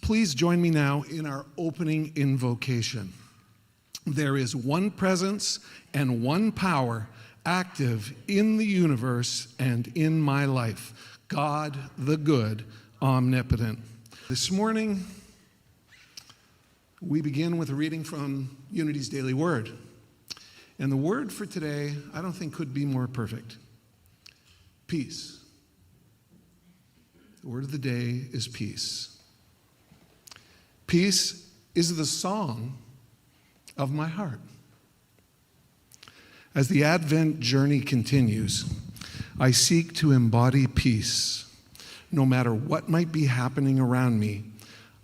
Please join me now in our opening invocation. There is one presence and one power active in the universe and in my life, God the good, omnipotent. This morning, we begin with a reading from Unity's Daily Word. And the word for today, I don't think could be more perfect. Peace. The word of the day is peace. Peace is the song of my heart. As the Advent journey continues, I seek to embody peace. No matter what might be happening around me,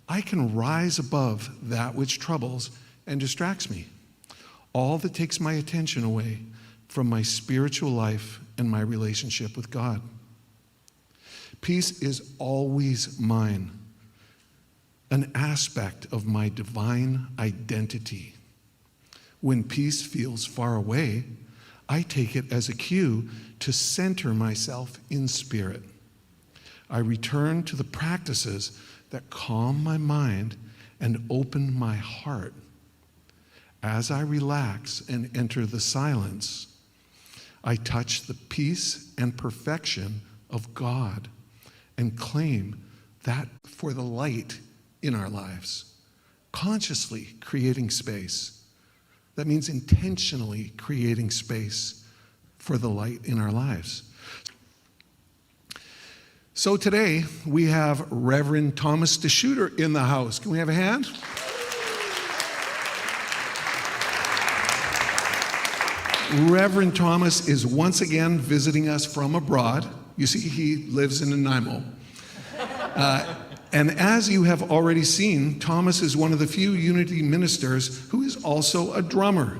I can rise above that which troubles and distracts me, all that takes my attention away from my spiritual life and my relationship with God. Peace is always mine, an aspect of my divine identity. When peace feels far away, I take it as a cue to center myself in spirit. I return to the practices that calm my mind and open my heart. As I relax and enter the silence, I touch the peace and perfection of God and claim that for the light in our lives, consciously creating space. That means intentionally creating space for the light in our lives. So today, we have Reverend Thomas DeShutter in the house. Can we have a hand? Reverend Thomas is once again visiting us from abroad. You see, he lives in Nanaimo. And as you have already seen, Thomas is one of the few Unity ministers who is also a drummer.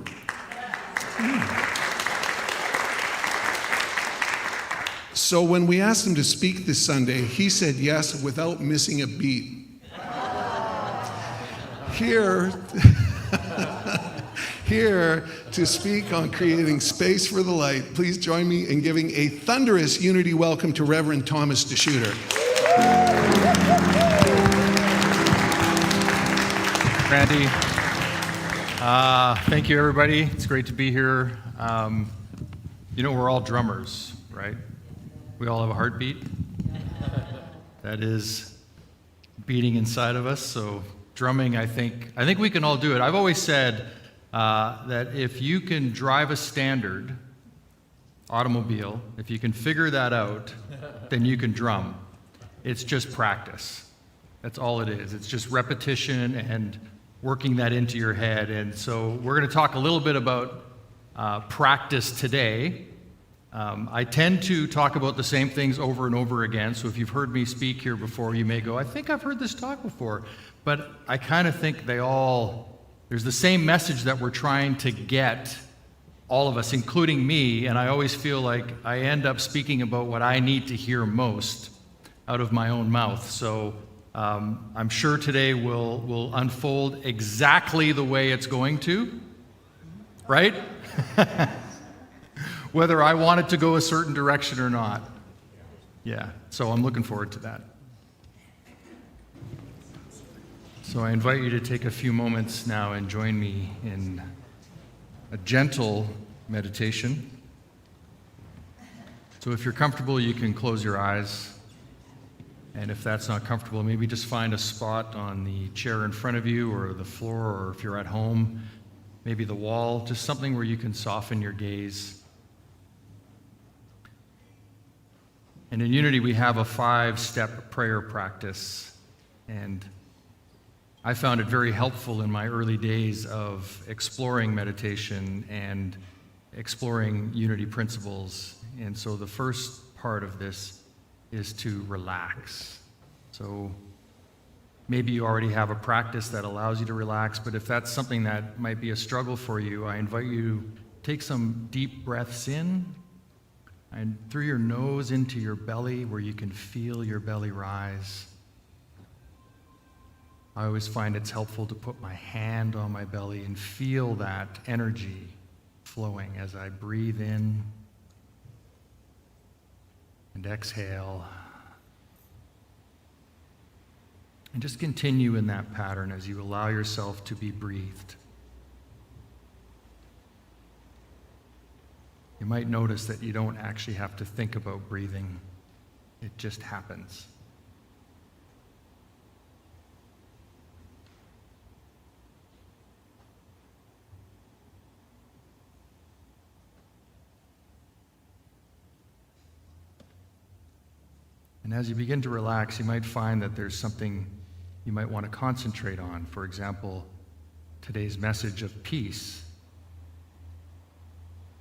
So when we asked him to speak this Sunday, he said yes without missing a beat. Here to speak on creating space for the light, please join me in giving a thunderous Unity welcome to Reverend Thomas DeShutter. Randy, thank you, everybody. It's great to be here. We're all drummers, right? We all have a heartbeat that is beating inside of us. So drumming, I think we can all do it. I've always said that if you can drive a standard automobile, if you can figure that out, then you can drum. It's just practice. That's all it is. It's just repetition and working that into your head. And so we're going to talk a little bit about practice today. I tend to talk about the same things over and over again. So if you've heard me speak here before, you may go, I think I've heard this talk before. But I kind of think there's the same message that we're trying to get, all of us, including me. And I always feel like I end up speaking about what I need to hear most out of my own mouth. So I'm sure today will unfold exactly the way it's going to, right? Whether I want it to go a certain direction or not. Yeah, so I'm looking forward to that. So I invite you to take a few moments now and join me in a gentle meditation. So if you're comfortable, you can close your eyes. And if that's not comfortable, maybe just find a spot on the chair in front of you or the floor, or if you're at home, maybe the wall, just something where you can soften your gaze. And in Unity, we have a 5-step prayer practice. And I found it very helpful in my early days of exploring meditation and exploring Unity principles. And so the first part of this is to relax. So maybe you already have a practice that allows you to relax, but if that's something that might be a struggle for you, I invite you to take some deep breaths in and through your nose into your belly where you can feel your belly rise. I always find it's helpful to put my hand on my belly and feel that energy flowing as I breathe in and exhale. And just continue in that pattern as you allow yourself to be breathed. You might notice that you don't actually have to think about breathing. It just happens. And as you begin to relax, you might find that there's something you might want to concentrate on. For example, today's message of peace.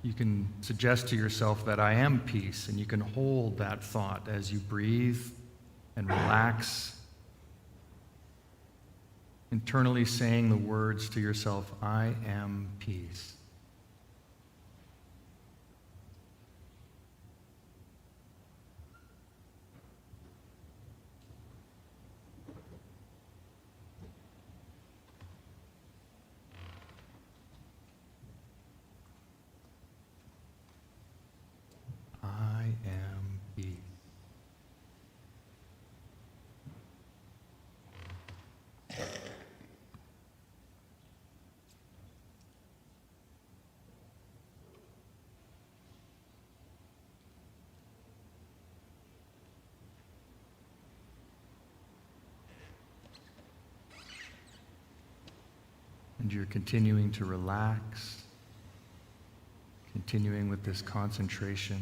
You can suggest to yourself that I am peace, and you can hold that thought as you breathe and relax, internally saying the words to yourself, I am peace. I am peace. And you're continuing to relax, continuing with this concentration.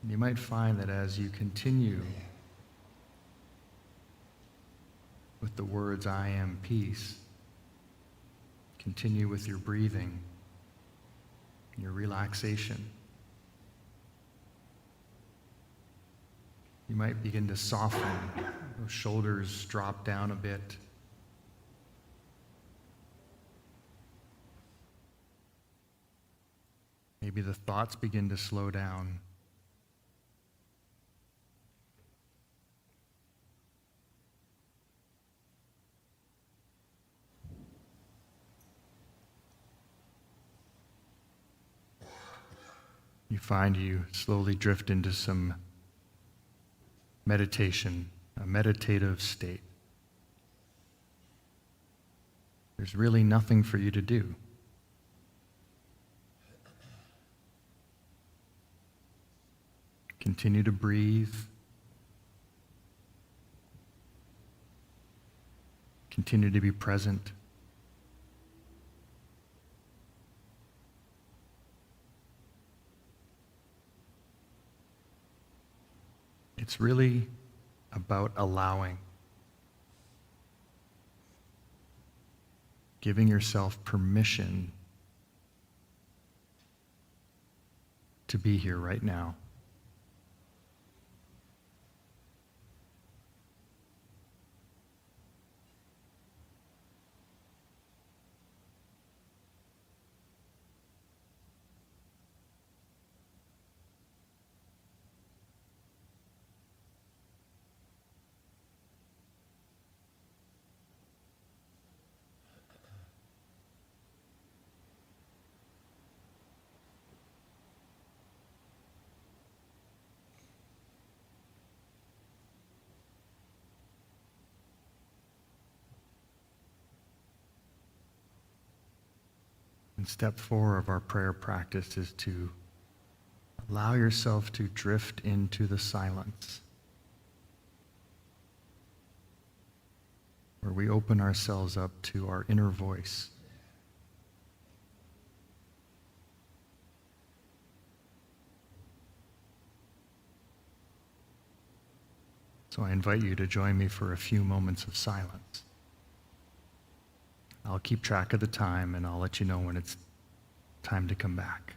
You might find that as you continue with the words, I am peace, continue with your breathing, your relaxation, you might begin to soften, those shoulders drop down a bit. Maybe the thoughts begin to slow down. You find you slowly drift into some meditation, a meditative state. There's really nothing for you to do. Continue to breathe. Continue to be present. It's really about allowing, giving yourself permission to be here right now. And step 4 of our prayer practice is to allow yourself to drift into the silence, where we open ourselves up to our inner voice. So I invite you to join me for a few moments of silence. I'll keep track of the time, and I'll let you know when it's time to come back.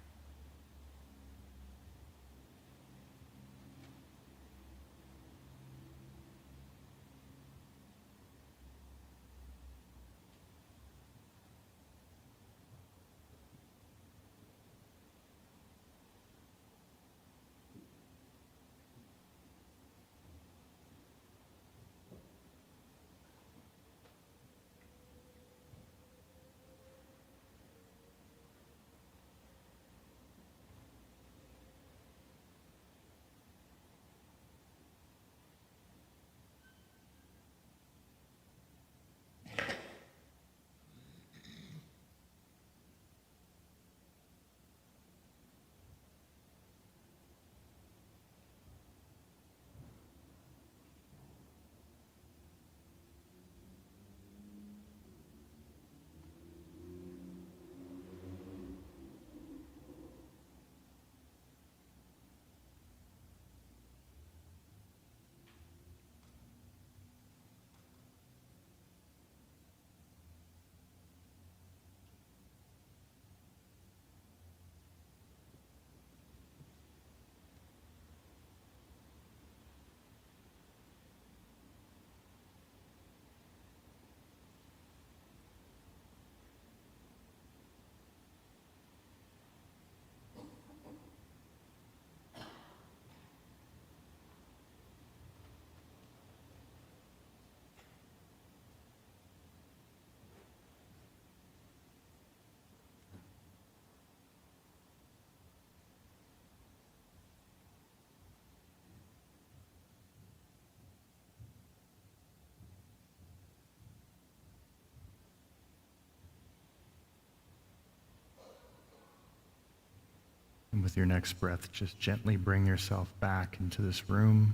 with your next breath, just gently bring yourself back into this room.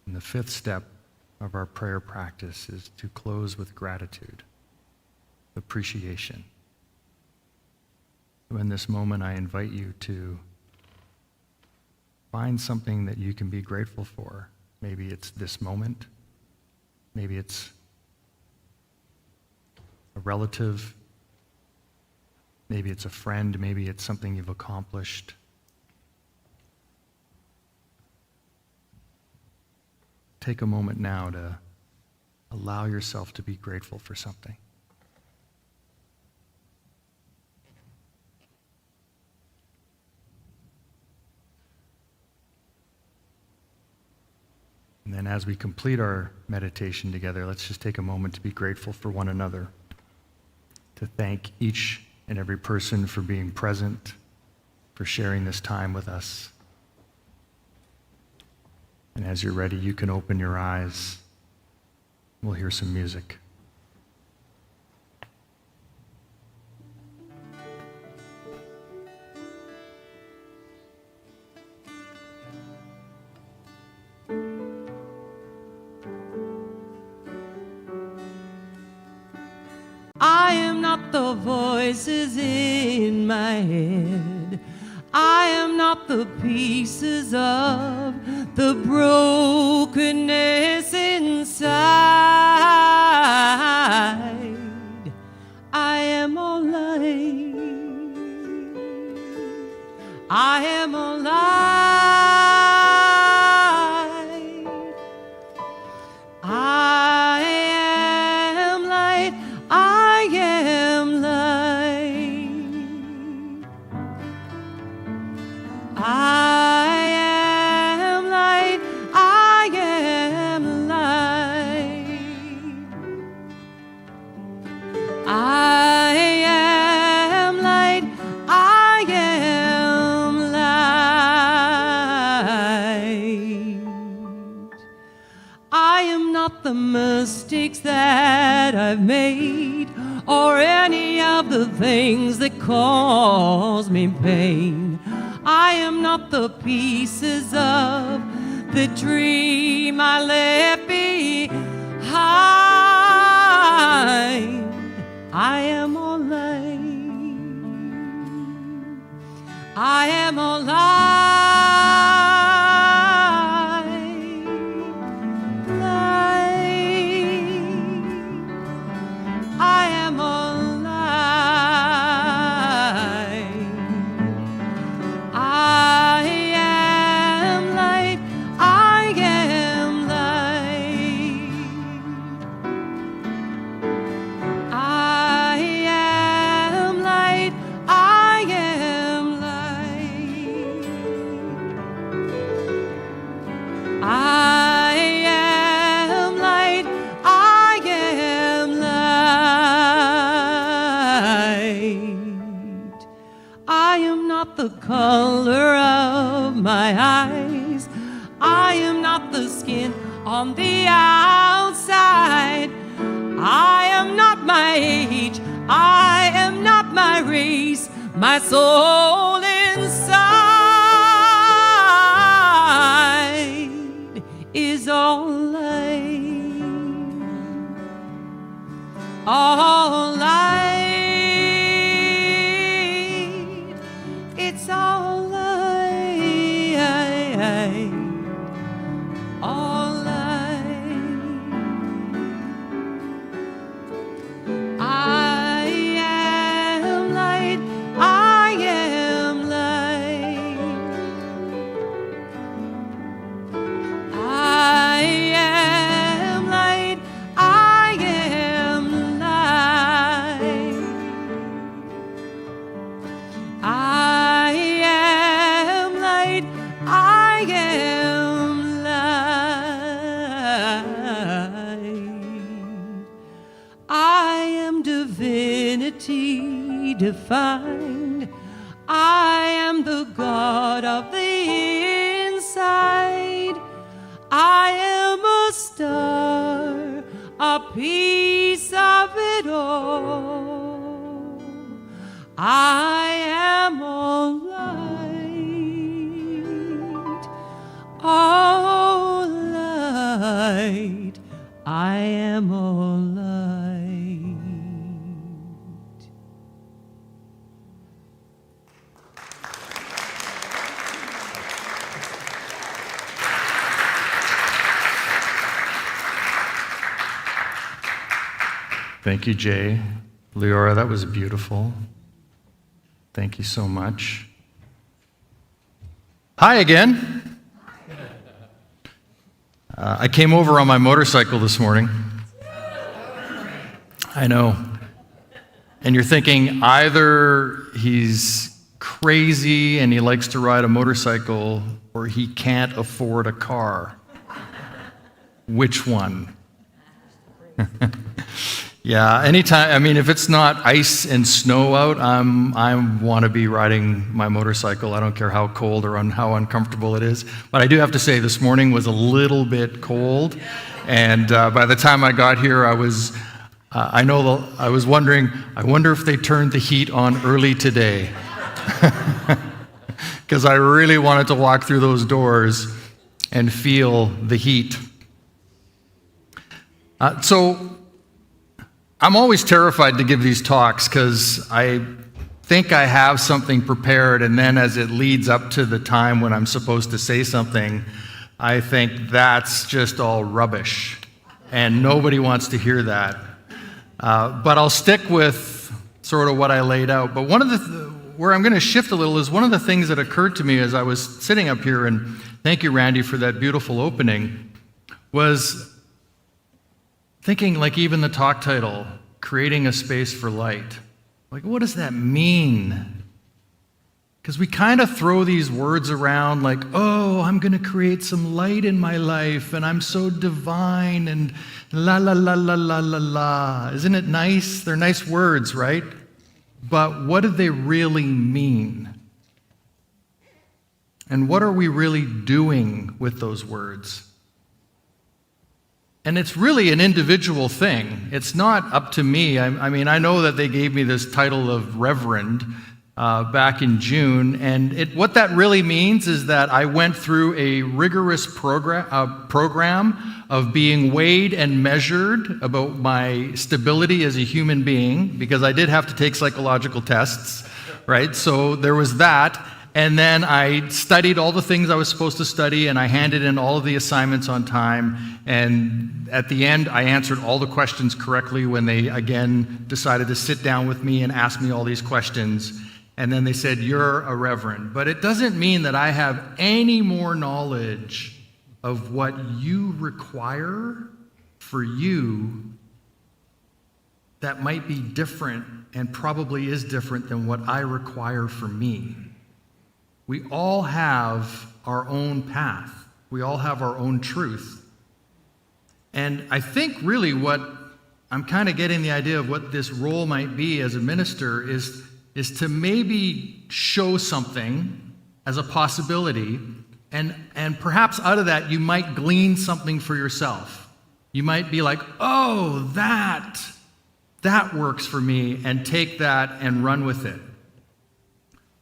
And the fifth step of our prayer practice is to close with gratitude, appreciation. So in this moment, I invite you to find something that you can be grateful for. Maybe it's this moment. Maybe it's a relative. Maybe it's a friend. Maybe it's something you've accomplished. Take a moment now to allow yourself to be grateful for something. And then as we complete our meditation together, let's just take a moment to be grateful for one another, to thank each and every person for being present, for sharing this time with us. And as you're ready, you can open your eyes. We'll hear some music. I am not the voices in my head. I am not the pieces of the brokenness inside. I am all light. I am all light. I am light. I am light. I am light. I am light. I am light. I am light. I am not the mistakes that I've made, or any of the things that cause me pain. I am not the pieces of the dream I left behind. I am all light. I am all light. I am all light. I am light. I am light. I am light. I am light. I am light. I am light. I am not the color of my eyes. I am not the skin on the outside. I am not my age. I am not my race. My soul inside is all light. All light. It's all light. All light. I am light. I am light. I am light. I am light. I am light. I am light. I am divinity defined. I am the God of the inside. I am a star, a piece of it all. I am Thank you, Jay. Leora, that was beautiful. Thank you so much. Hi again. I came over on my motorcycle this morning. I know. And you're thinking either he's crazy and he likes to ride a motorcycle, or he can't afford a car. Which one? Yeah, anytime, I mean, if it's not ice and snow out, I want to be riding my motorcycle. I don't care how cold or how uncomfortable it is. But I do have to say, this morning was a little bit cold. And by the time I got here, I was wondering, I wonder if they turned the heat on early today. Because I really wanted to walk through those doors and feel the heat. So I'm always terrified to give these talks because I think I have something prepared, and then as it leads up to the time when I'm supposed to say something, I think that's just all rubbish, and nobody wants to hear that. But I'll stick with sort of what I laid out. But one of where I'm going to shift a little is one of the things that occurred to me as I was sitting up here, and thank you, Randy, for that beautiful opening, was thinking, like, even the talk title, Creating a Space for Light. Like, what does that mean? Because we kind of throw these words around like, oh, I'm going to create some light in my life, and I'm so divine, and la la la la la la la. Isn't it nice? They're nice words, right? But what do they really mean? And what are we really doing with those words? And it's really an individual thing. It's not up to me. I mean, I know that they gave me this title of Reverend back in June, and what that really means is that I went through a rigorous program of being weighed and measured about my stability as a human being, because I did have to take psychological tests, right? So there was that. And then I studied all the things I was supposed to study, and I handed in all of the assignments on time. And at the end, I answered all the questions correctly when they, again, decided to sit down with me and ask me all these questions. And then they said, you're a reverend. But it doesn't mean that I have any more knowledge of what you require for you that might be different, and probably is different than what I require for me. We all have our own path. We all have our own truth. And I think really what I'm kind of getting the idea of what this role might be as a minister is to maybe show something as a possibility, and perhaps out of that you might glean something for yourself. You might be like, oh, that works for me, and take that and run with it.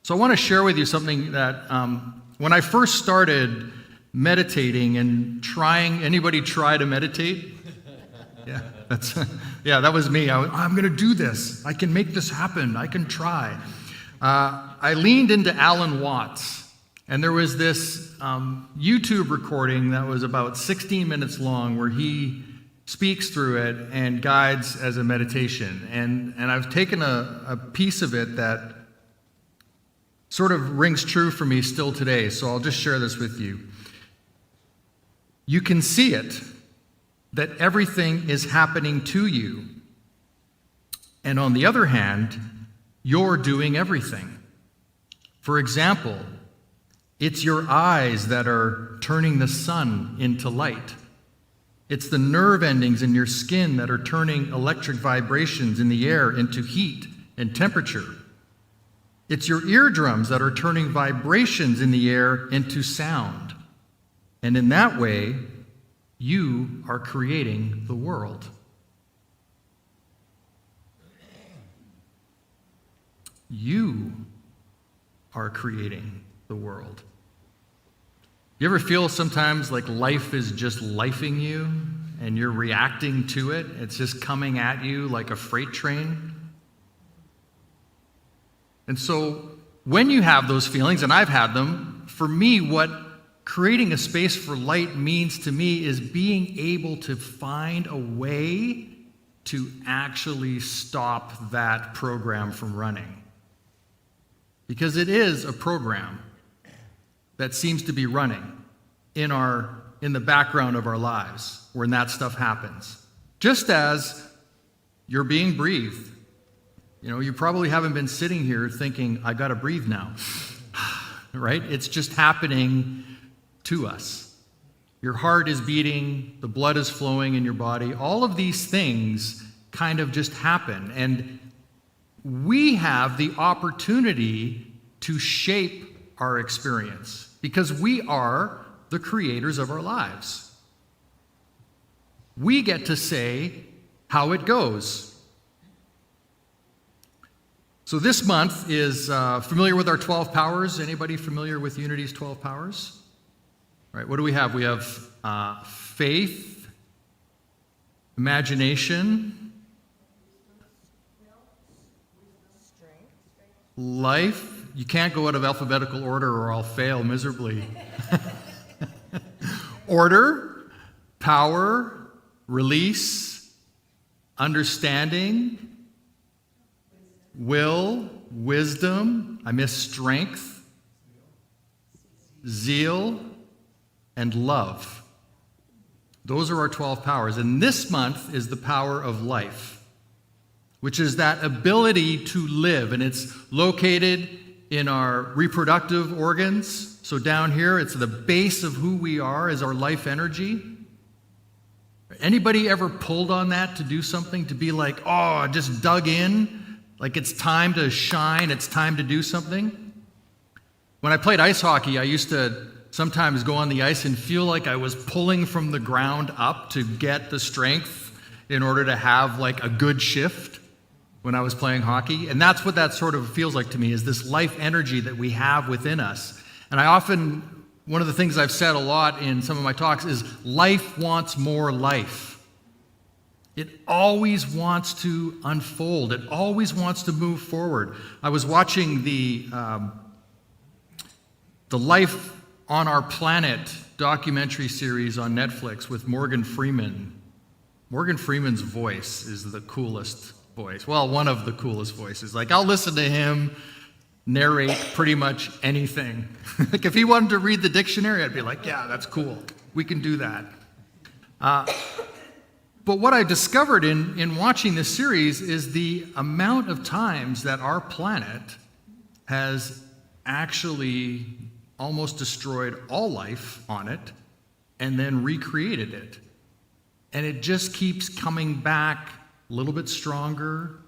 So I want to share with you something that when I first started meditating and trying, anybody try to meditate? Yeah, that was me. I'm going to do this. I can make this happen. I can try. I leaned into Alan Watts, and there was this YouTube recording that was about 16 minutes long where he speaks through it and guides as a meditation. And I've taken a piece of it that sort of rings true for me still today, so I'll just share this with you. You can see it, that everything is happening to you. And on the other hand, you're doing everything. For example, it's your eyes that are turning the sun into light. It's the nerve endings in your skin that are turning electric vibrations in the air into heat and temperature. It's your eardrums that are turning vibrations in the air into sound. And in that way, you are creating the world. You are creating the world. You ever feel sometimes like life is just lifing you and you're reacting to it? It's just coming at you like a freight train? And so when you have those feelings, and I've had them, for me, what creating a space for light means to me is being able to find a way to actually stop that program from running. Because it is a program that seems to be running in the background of our lives when that stuff happens. Just as you're being breathed. You probably haven't been sitting here thinking, I got to breathe now. Right? It's just happening to us. Your heart is beating, the blood is flowing in your body. All of these things kind of just happen. And we have the opportunity to shape our experience because we are the creators of our lives. We get to say how it goes. So this month is familiar with our 12 powers. Anybody familiar with Unity's 12 powers? Right, what do we have? We have faith, imagination, life. You can't go out of alphabetical order or I'll fail miserably. Order, power, release, understanding, will, wisdom. I miss strength, zeal, and love. Those are our 12 powers. And this month is the power of life, which is that ability to live. And it's located in our reproductive organs. So down here, it's the base of who we are is our life energy. Anybody ever pulled on that to do something, to be like, oh, just dug in, like it's time to shine, it's time to do something? When I played ice hockey, I used to sometimes go on the ice and feel like I was pulling from the ground up to get the strength in order to have like a good shift when I was playing hockey. And that's what that sort of feels like to me, is this life energy that we have within us. And one of the things I've said a lot in some of my talks is life wants more life. It always wants to unfold. It always wants to move forward. I was watching the Life on Our Planet documentary series on Netflix with Morgan Freeman. Morgan Freeman's voice is the coolest voice. Well, one of the coolest voices. Like, I'll listen to him narrate pretty much anything. Like, if he wanted to read the dictionary, I'd be like, yeah, that's cool. We can do that. But what I discovered in watching this series is the amount of times that our planet has actually almost destroyed all life on it and then recreated it. And it just keeps coming back a little bit stronger,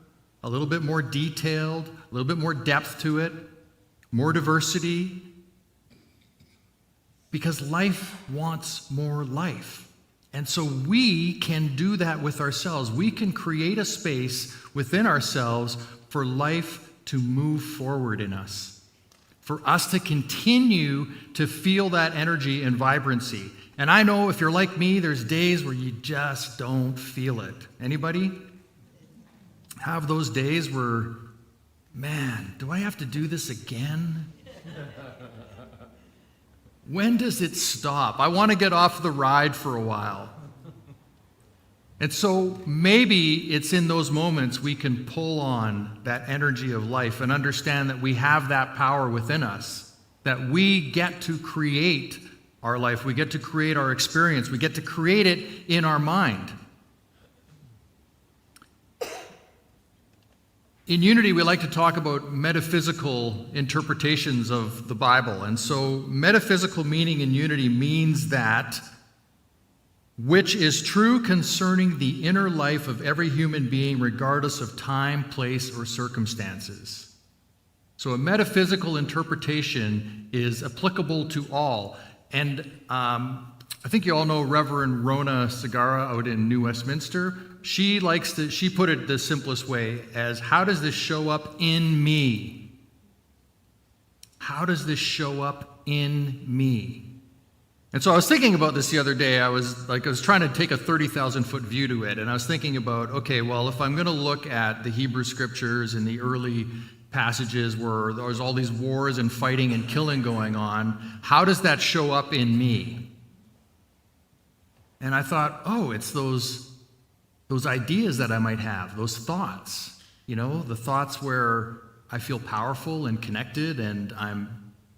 a little bit more detailed, a little bit more depth to it, more diversity, because life wants more life. And so we can do that with ourselves. We can create a space within ourselves for life to move forward in us, for us to continue to feel that energy and vibrancy. And I know if you're like me, there's days where you just don't feel it. Anybody have those days where, man, do I have to do this again? When does it stop? I want to get off the ride for a while. And so maybe it's in those moments we can pull on that energy of life and understand that we have that power within us, that we get to create our life, we get to create our experience, we get to create it in our mind. In Unity, we like to talk about metaphysical interpretations of the Bible. And so metaphysical meaning in Unity means that which is true concerning the inner life of every human being, regardless of time, place, or circumstances. So a metaphysical interpretation is applicable to all. And I think you all know Reverend Rona Sagara out in New Westminster. She put it the simplest way as, how does this show up in me? How does this show up in me? And so I was thinking about this the other day. I was trying to take a 30,000-foot view to it, and I was thinking about, okay, well, if I'm going to look at the Hebrew Scriptures and the early passages where there's all these wars and fighting and killing going on, how does that show up in me? And I thought, oh, it's those those ideas that I might have, those thoughts, the thoughts where I feel powerful and connected and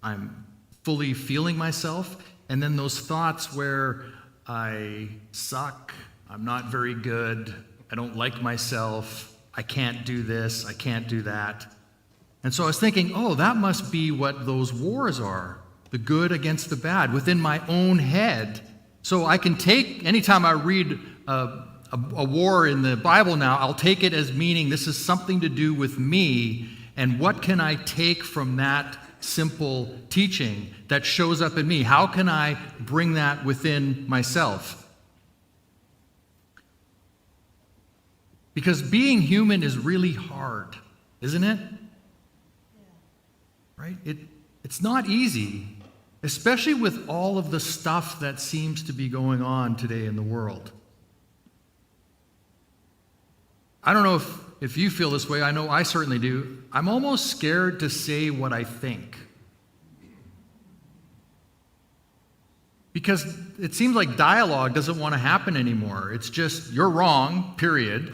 I'm fully feeling myself, and then those thoughts where I suck, I'm not very good, I don't like myself, I can't do this, I can't do that. And so I was thinking, that must be what those wars are, the good against the bad, within my own head. So I can take, anytime I read a war in the Bible now, I'll take it as meaning this is something to do with me, and what can I take from that simple teaching that shows up in me? How can I bring that within myself? Because being human is really hard, isn't it? Right? It's not easy, especially with all of the stuff that seems to be going on today in the world. I don't know if you feel this way. I know I certainly do. I'm almost scared to say what I think. Because it seems like dialogue doesn't want to happen anymore. It's just, you're wrong, period.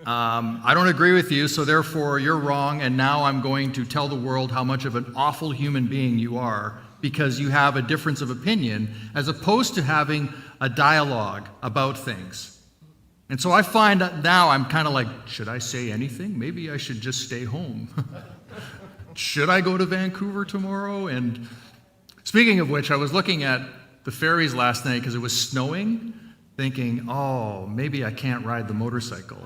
I don't agree with you, so therefore you're wrong, and now I'm going to tell the world how much of an awful human being you are because you have a difference of opinion, as opposed to having a dialogue about things. And so I find that now I'm kind of like, should I say anything? Maybe I should just stay home. Should I go to Vancouver tomorrow? And speaking of which, I was looking at the ferries last night because it was snowing, thinking, maybe I can't ride the motorcycle.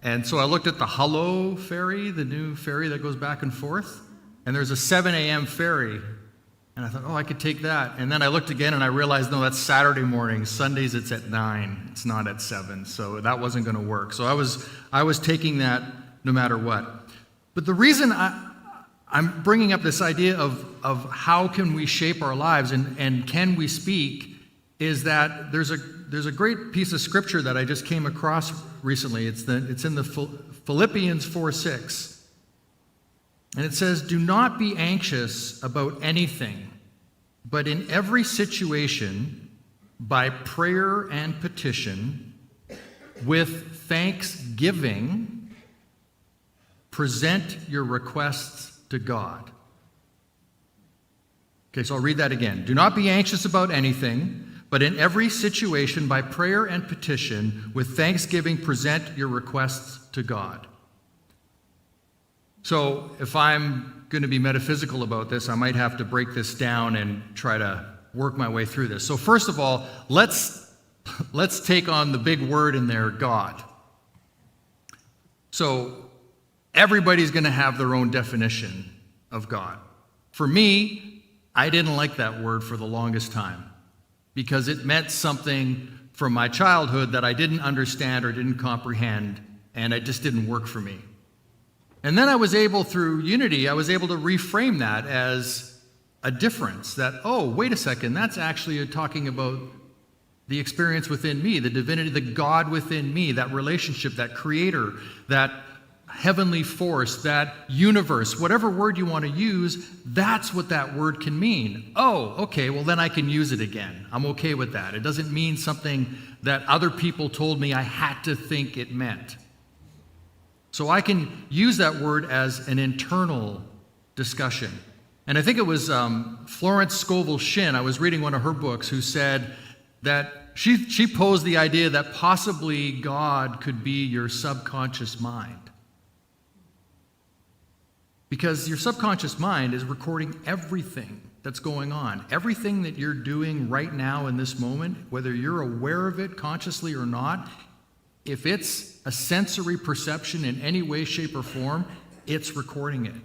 And so I looked at the Hullo ferry, the new ferry that goes back and forth, and there's a 7 a.m. ferry. And I thought, I could take that. And then I looked again and I realized, no, that's Saturday morning. Sundays it's at 9. It's not at 7. So that wasn't going to work. So I was taking that no matter what. But the reason I'm bringing up this idea of how can we shape our lives and can we speak is that there's a great piece of scripture that I just came across recently. It's in the Philippians 4:6. And it says, "Do not be anxious about anything, but in every situation, by prayer and petition, with thanksgiving, present your requests to God." Okay, so I'll read that again. "Do not be anxious about anything, but in every situation, by prayer and petition, with thanksgiving, present your requests to God." So if I'm going to be metaphysical about this, I might have to break this down and try to work my way through this. So first of all, let's take on the big word in there, God. So everybody's going to have their own definition of God. For me, I didn't like that word for the longest time because it meant something from my childhood that I didn't understand or didn't comprehend, and it just didn't work for me. And then I was able, through Unity, I was able to reframe that as a difference, that, wait a second, that's actually talking about the experience within me, the divinity, the God within me, that relationship, that creator, that heavenly force, that universe, whatever word you want to use, that's what that word can mean. Okay, well then I can use it again. I'm okay with that. It doesn't mean something that other people told me I had to think it meant. So I can use that word as an internal discussion. And I think it was Florence Scovel Shinn, I was reading one of her books, who said that she posed the idea that possibly God could be your subconscious mind. Because your subconscious mind is recording everything that's going on. Everything that you're doing right now in this moment, whether you're aware of it consciously or not, if it's a sensory perception in any way, shape, or form, it's recording it.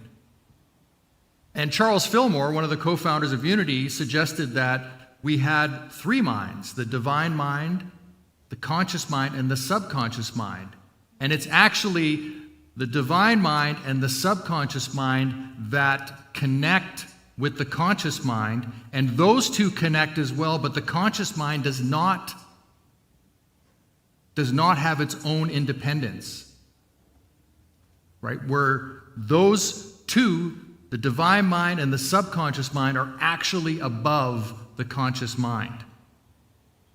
And Charles Fillmore, one of the co-founders of Unity, suggested that we had three minds: the divine mind, the conscious mind, and the subconscious mind. And it's actually the divine mind and the subconscious mind that connect with the conscious mind, and those two connect as well, but the conscious mind does not have its own independence, right? Where those two, the divine mind and the subconscious mind, are actually above the conscious mind.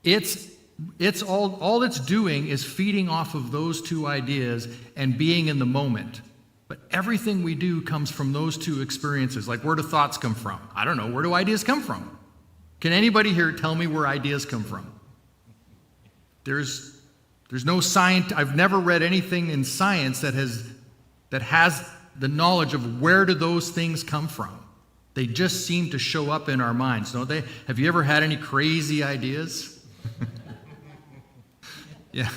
It's it's all it's doing is feeding off of those two ideas and being in the moment. But everything we do comes from those two experiences. Like, where do thoughts come from? I don't know. Where do ideas come from? Can anybody here tell me where ideas come from? There's no science. I've never read anything in science that has the knowledge of where do those things come from. They just seem to show up in our minds, don't they? Have you ever had any crazy ideas? Yeah,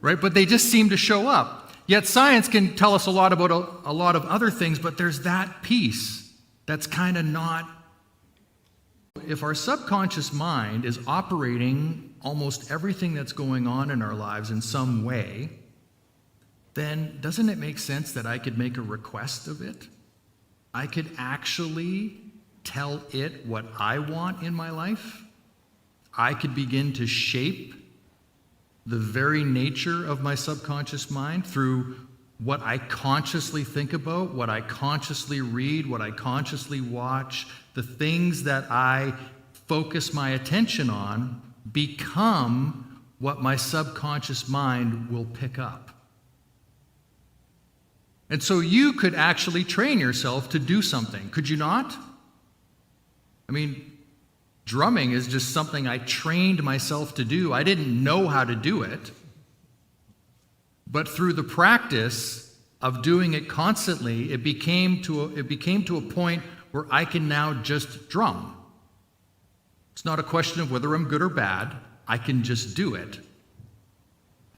right? But they just seem to show up. Yet science can tell us a lot about a lot of other things, but there's that piece that's kind of not. If our subconscious mind is operating almost everything that's going on in our lives in some way, then doesn't it make sense that I could make a request of it? I could actually tell it what I want in my life. I could begin to shape the very nature of my subconscious mind through what I consciously think about, what I consciously read, what I consciously watch. The things that I focus my attention on become what my subconscious mind will pick up. And so you could actually train yourself to do something, could you not? I mean, drumming is just something I trained myself to do. I didn't know how to do it. But through the practice of doing it constantly, it became to a point where I can now just drum. It's not a question of whether I'm good or bad. I can just do it.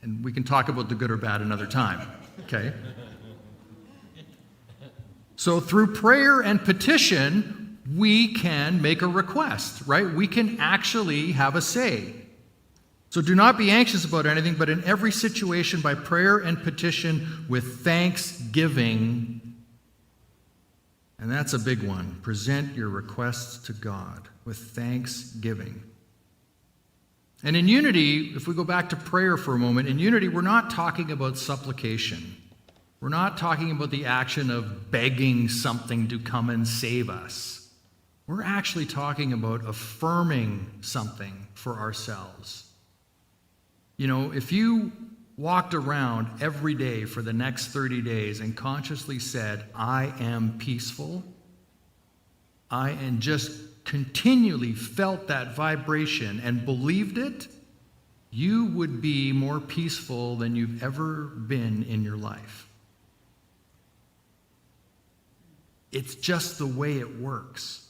And we can talk about the good or bad another time, okay? So through prayer and petition, we can make a request, right? We can actually have a say. So do not be anxious about anything, but in every situation by prayer and petition with thanksgiving. And that's a big one. Present your requests to God with thanksgiving. And in unity, if we go back to prayer for a moment, in unity, we're not talking about supplication. We're not talking about the action of begging something to come and save us. We're actually talking about affirming something for ourselves. You know, if you walked around every day for the next 30 days and consciously said, I am peaceful, and just continually felt that vibration and believed it, you would be more peaceful than you've ever been in your life. It's just the way it works.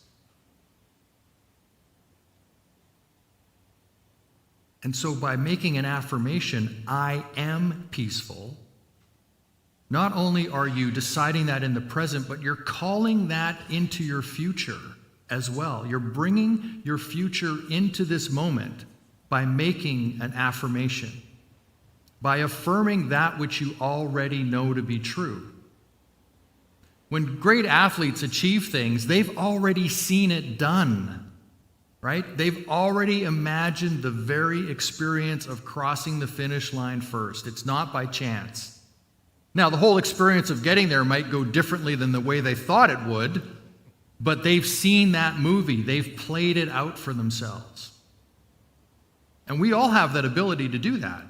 And so by making an affirmation, I am peaceful, not only are you deciding that in the present, but you're calling that into your future as well. You're bringing your future into this moment by making an affirmation, by affirming that which you already know to be true. When great athletes achieve things, they've already seen it done, right? They've already imagined the very experience of crossing the finish line first. It's not by chance. Now, the whole experience of getting there might go differently than the way they thought it would, but they've seen that movie. They've played it out for themselves. And we all have that ability to do that.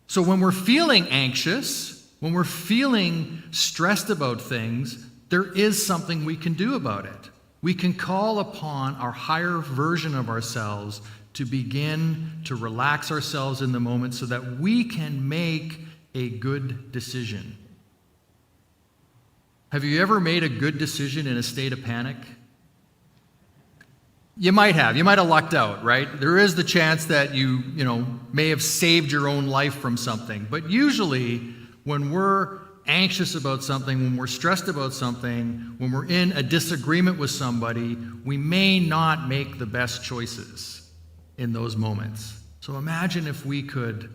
So when we're feeling anxious, when we're feeling stressed about things, there is something we can do about it. We can call upon our higher version of ourselves to begin to relax ourselves in the moment so that we can make a good decision. Have you ever made a good decision in a state of panic? You might have. You might have lucked out, right? There is the chance that you may have saved your own life from something. But usually, when we're anxious about something, when we're stressed about something, when we're in a disagreement with somebody, we may not make the best choices in those moments. So imagine if we could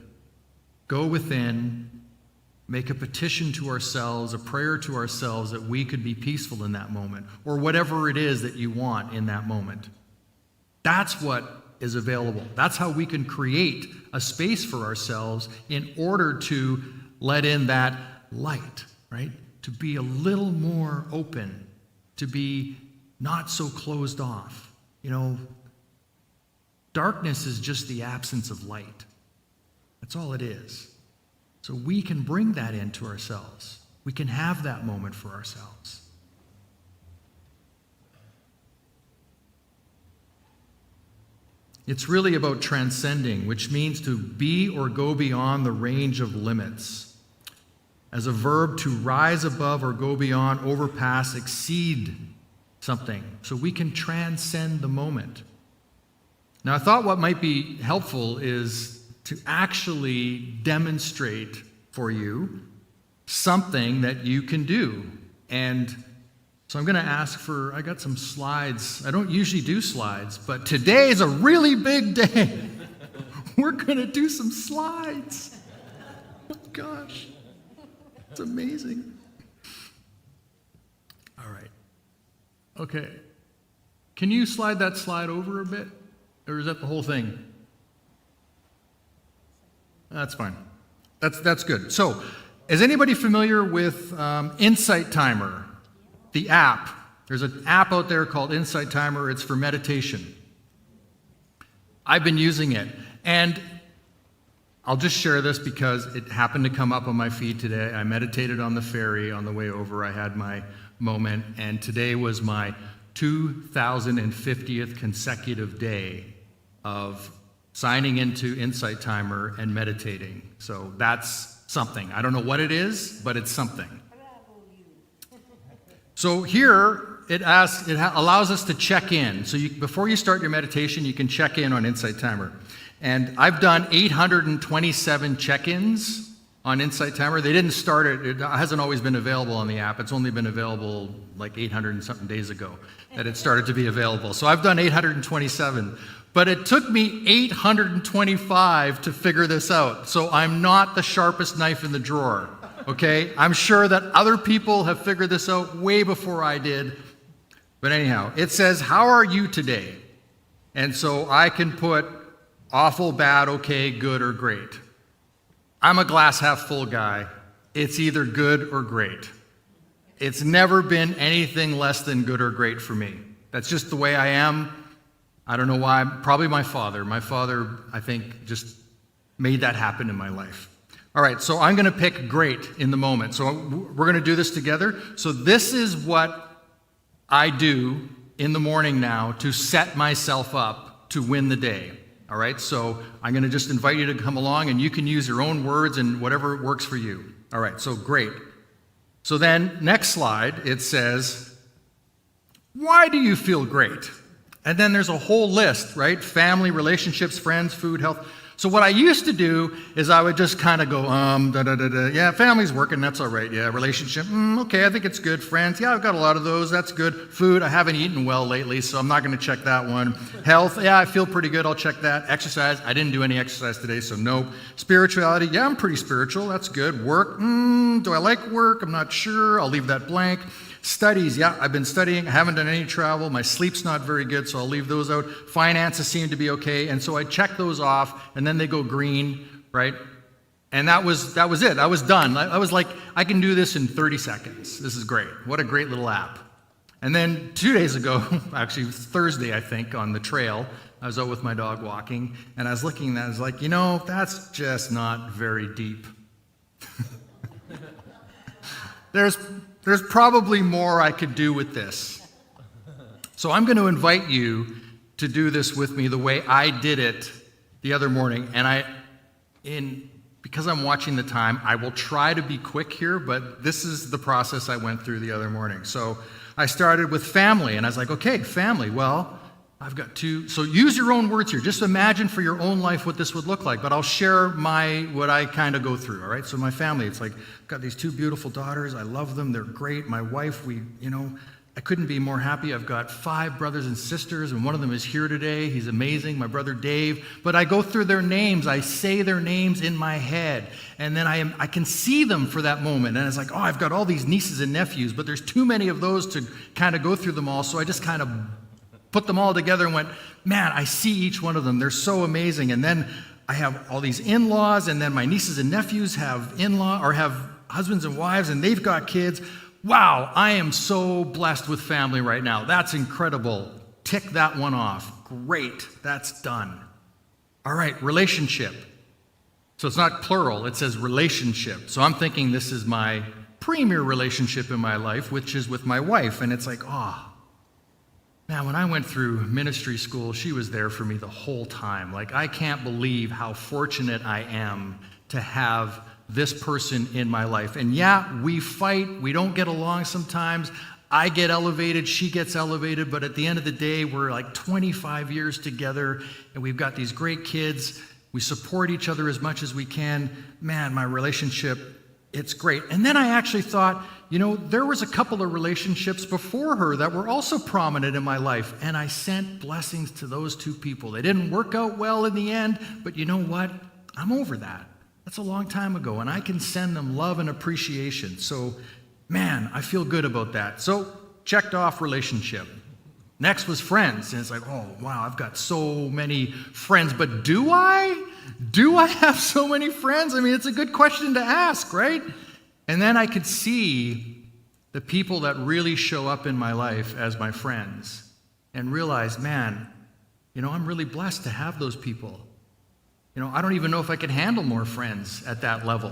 go within, make a petition to ourselves, a prayer to ourselves that we could be peaceful in that moment, or whatever it is that you want in that moment. That's what is available. That's how we can create a space for ourselves in order to let in that light, right? To be a little more open, to be not so closed off. Darkness is just the absence of light. That's all it is. So we can bring that into ourselves. We can have that moment for ourselves. It's really about transcending, which means to be or go beyond the range of limits. As a verb, to rise above or go beyond, overpass, exceed something. So we can transcend the moment. Now, I thought what might be helpful is to actually demonstrate for you something that you can do. And so I'm going to ask for, I got some slides. I don't usually do slides, but today is a really big day. We're going to do some slides. Oh, gosh. It's amazing. All right. Okay. Can you slide that slide over a bit? Or is that the whole thing? That's fine. That's good. So, is anybody familiar with Insight Timer, the app? There's an app out there called Insight Timer. It's for meditation. I've been using it. And I'll just share this because it happened to come up on my feed today. I meditated on the ferry on the way over. I had my moment. And today was my 2050th consecutive day of signing into Insight Timer and meditating. So that's something. I don't know what it is, but it's something. So here it allows us to check in. So before you start your meditation, you can check in on Insight Timer. And I've done 827 check-ins on Insight Timer. They didn't start it. It hasn't always been available on the app. It's only been available like 800 and something days ago that it started to be available. So I've done 827. But it took me 825 to figure this out. So I'm not the sharpest knife in the drawer, okay? I'm sure that other people have figured this out way before I did. But anyhow, it says, how are you today? And so I can put awful, bad, okay, good, or great. I'm a glass half full guy. It's either good or great. It's never been anything less than good or great for me. That's just the way I am. I don't know why. Probably my father. My father, I think, just made that happen in my life. All right, so I'm going to pick great in the moment. So we're going to do this together. So this is what I do in the morning now to set myself up to win the day. All right, so I'm going to just invite you to come along, and you can use your own words and whatever works for you. All right, so great. So then, next slide, it says, why do you feel great? And then there's a whole list, right? Family, relationships, friends, food, health. So what I used to do is I would just kind of go, yeah, family's working, that's all right. Yeah, relationship, okay, I think it's good. Friends, yeah, I've got a lot of those, that's good. Food, I haven't eaten well lately, so I'm not going to check that one. Health, yeah, I feel pretty good, I'll check that. Exercise, I didn't do any exercise today, so nope. Spirituality, yeah, I'm pretty spiritual, that's good. Work, do I like work? I'm not sure, I'll leave that blank. Studies, yeah, I've been studying. I haven't done any travel. My sleep's not very good, so I'll leave those out. Finances seem to be okay, and so I check those off, and then they go green, right? And that was it. I was done. I was like, I can do this in 30 seconds. This is great. What a great little app. And then 2 days ago, actually Thursday, I think, on the trail, I was out with my dog walking, and I was looking at that, I was like, that's just not very deep. There's probably more I could do with this. So I'm going to invite you to do this with me the way I did it the other morning. And because I'm watching the time, I will try to be quick here, but this is the process I went through the other morning. So I started with family, and I was like, okay, family, well, I've got two. So use your own words here. Just imagine for your own life what this would look like. But I'll share what I kind of go through, all right? So my family, it's like, I've got these two beautiful daughters. I love them. They're great. My wife, I couldn't be more happy. I've got 5 brothers and sisters, and one of them is here today. He's amazing, my brother Dave. But I go through their names. I say their names in my head. And then I can see them for that moment. And it's like, I've got all these nieces and nephews, but there's too many of those to kind of go through them all. So I just kind of put them all together and went, man, I see each one of them. They're so amazing. And then I have all these in-laws, and then my nieces and nephews have have husbands and wives, and they've got kids. Wow, I am so blessed with family right now. That's incredible. Tick that one off. Great, that's done. All right, relationship. So it's not plural, it says relationship. So I'm thinking this is my premier relationship in my life, which is with my wife. And it's like, man, when I went through ministry school, she was there for me the whole time. Like, I can't believe how fortunate I am to have this person in my life. And yeah, we fight, we don't get along sometimes. I get elevated, she gets elevated, but at the end of the day, we're like 25 years together, and we've got these great kids. We support each other as much as we can. Man, my relationship, it's great. And then I actually thought, there was a couple of relationships before her that were also prominent in my life, and I sent blessings to those two people. They didn't work out well in the end, but you know what? I'm over that. That's a long time ago, and I can send them love and appreciation. So, man, I feel good about that. So, checked off relationship. Next was friends, and it's like, oh, wow, I've got so many friends, but do I? Do I have so many friends? I mean, it's a good question to ask, right? And then I could see the people that really show up in my life as my friends and realize, man, I'm really blessed to have those people. I don't even know if I could handle more friends at that level.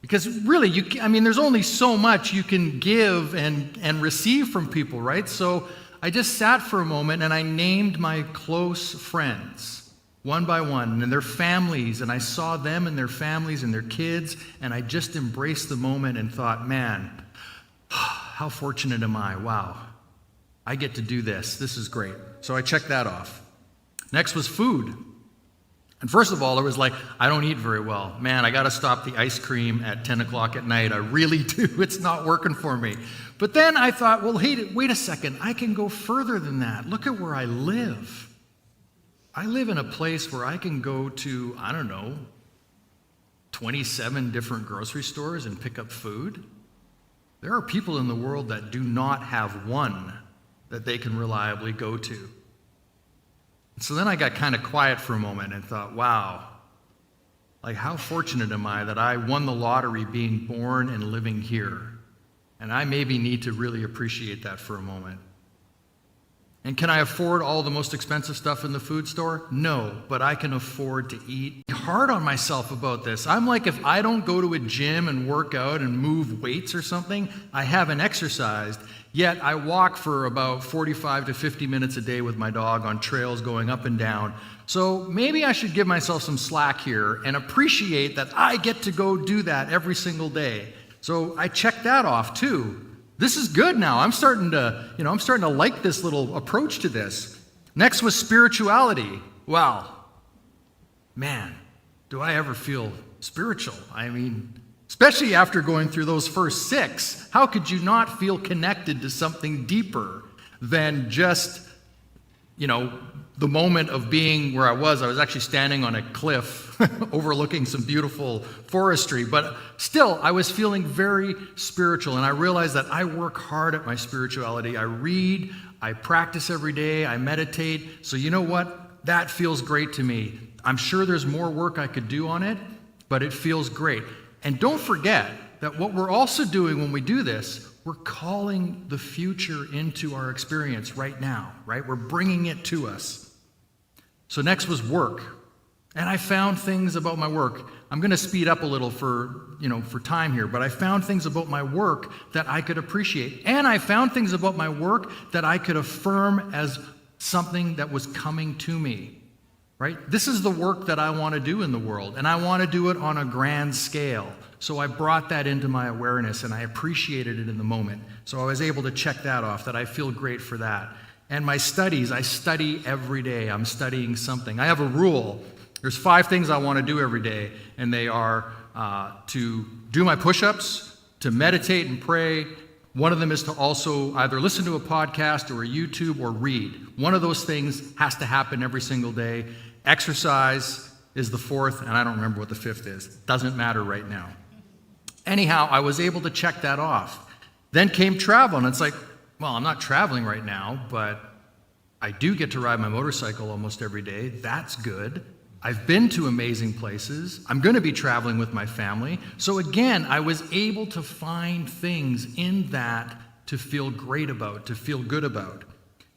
Because really, there's only so much you can give and receive from people, right? So I just sat for a moment and I named my close friends one by one and their families, and I saw them and their families and their kids, and I just embraced the moment and thought, man, how fortunate am I? Wow, I get to do this. This is great. So I checked that off. Next was food. And first of all, it was like, I don't eat very well. Man, I got to stop the ice cream at 10 o'clock at night. I really do. It's not working for me. But then I thought, well, hey, wait a second. I can go further than that. Look at where I live. I live in a place where I can go to, 27 different grocery stores and pick up food. There are people in the world that do not have one that they can reliably go to. So then I got kind of quiet for a moment and thought, wow, like how fortunate am I that I won the lottery being born and living here? And I maybe need to really appreciate that for a moment. And can I afford all the most expensive stuff in the food store? No, but I can afford to eat. Hard on myself about this. I'm like, if I don't go to a gym and work out and move weights or something, I haven't exercised. Yet I walk for about 45 to 50 minutes a day with my dog on trails going up and down. So maybe I should give myself some slack here and appreciate that I get to go do that every single day. So I checked that off too. This is good now. I'm starting to like this little approach to this. Next was spirituality. Wow. Man, do I ever feel spiritual? Especially after going through those first 6, how could you not feel connected to something deeper than just, the moment of being where I was actually standing on a cliff overlooking some beautiful forestry, but still I was feeling very spiritual, and I realized that I work hard at my spirituality. I read, I practice every day, I meditate, so you know what? That feels great to me. I'm sure there's more work I could do on it, but it feels great. And don't forget that what we're also doing when we do this, we're calling the future into our experience right now, right? We're bringing it to us. So next was work. And I found things about my work. I'm going to speed up a little for time here, but I found things about my work that I could appreciate. And I found things about my work that I could affirm as something that was coming to me. Right? This is the work that I want to do in the world, and I want to do it on a grand scale. So I brought that into my awareness, and I appreciated it in the moment. So I was able to check that off, that I feel great for that. And my studies, I study every day. I'm studying something. I have a rule. There's 5 things I want to do every day, and they are to do my push-ups, to meditate and pray. One of them is to also either listen to a podcast or a YouTube or read. One of those things has to happen every single day. Exercise is the 4th, and I don't remember what the 5th is. Doesn't matter right now. Anyhow, I was able to check that off. Then came travel, and it's like, well, I'm not traveling right now, but I do get to ride my motorcycle almost every day. That's good. I've been to amazing places. I'm going to be traveling with my family. So again, I was able to find things in that to feel great about, to feel good about.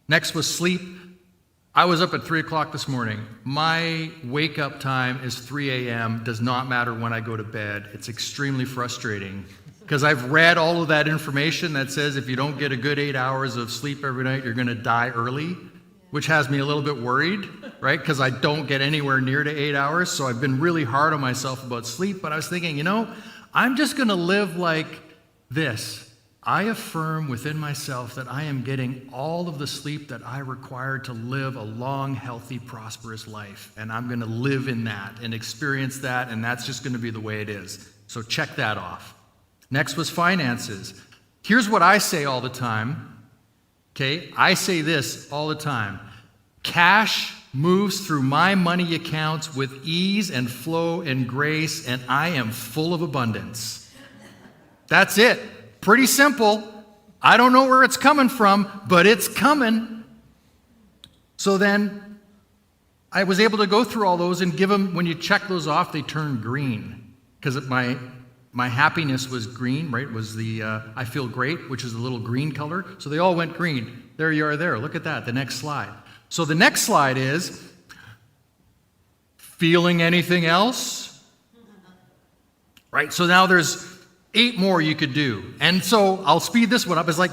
Next was sleep. I was up at 3 o'clock this morning. My wake-up time is 3 a.m. Does not matter when I go to bed. It's extremely frustrating because I've read all of that information that says if you don't get a good 8 hours of sleep every night, you're going to die early, which has me a little bit worried, right? Because I don't get anywhere near to 8 hours, so I've been really hard on myself about sleep. But I was thinking, I'm just going to live like this. I affirm within myself that I am getting all of the sleep that I require to live a long, healthy, prosperous life. And I'm going to live in that and experience that, and that's just going to be the way it is. So check that off. Next was finances. Here's what I say all the time. Okay? I say this all the time. Cash moves through my money accounts with ease and flow and grace, and I am full of abundance. That's it. Pretty simple. I don't know where it's coming from, but it's coming. So then I was able to go through all those and give them, when you check those off, they turn green. Because my happiness was green, right? Was the I feel great, which is the little green color. So they all went green. There you are there. Look at that, the next slide. So the next slide is, feeling anything else? Right, so now there's 8 more you could do. And so I'll speed this one up. It's like,